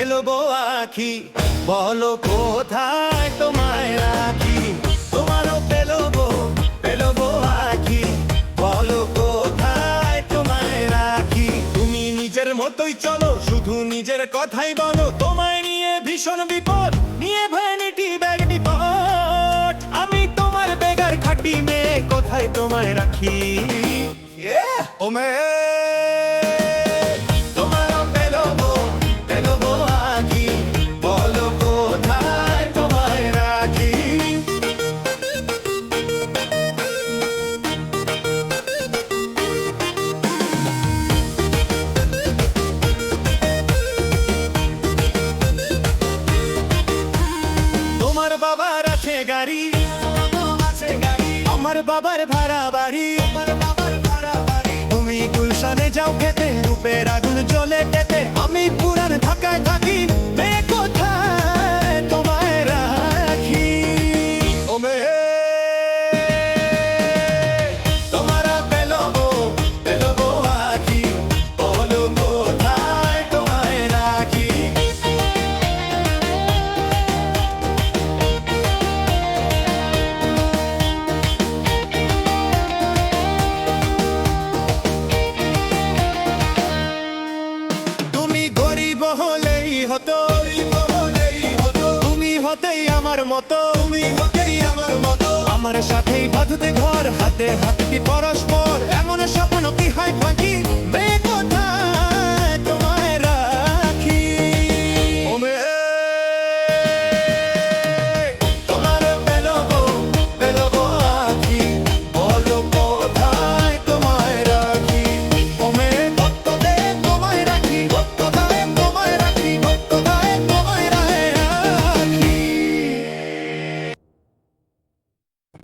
ফেলবো আখি, বলো কোথায় তোমায় রাখি। তোমারও ফেলবো আখি, বলো কোথায় তোমায় রাখি। তুমি নিজের মতোই চলো, শুধু নিজের কথাই বলো। তোমায় নিয়ে ভীষণ বিপদ, নিয়ে ভ্যানিটি ব্যাগ বিপদ। আমি তোমার বেগার খাটি মেয়ে, কোথায় তোমায় রাখি। ও মেয়ে, তোমারও ফেলবো আখি, বলো কোথায় তোমায় রাখি। তোমার বাবার আছে গাড়ি, আমার বাবার ভাড়া বাড়ি। তুমি গুলশানে যাও খেতে, রূপের আগুন জ্বলে খেতে। আমি পুরান ঢাকায় থাকি, মেয়ে কোথায় তোমায় রাখি। ও মেয়ে, তোমারা ফেলবো আখি, বলো কোথায় তোমায় রাখি। হলেই হতো, তুমি হতেই আমার মতো। আমার সাথেই বাঁধতে ঘর, হাতে হাত কি পরস্পর।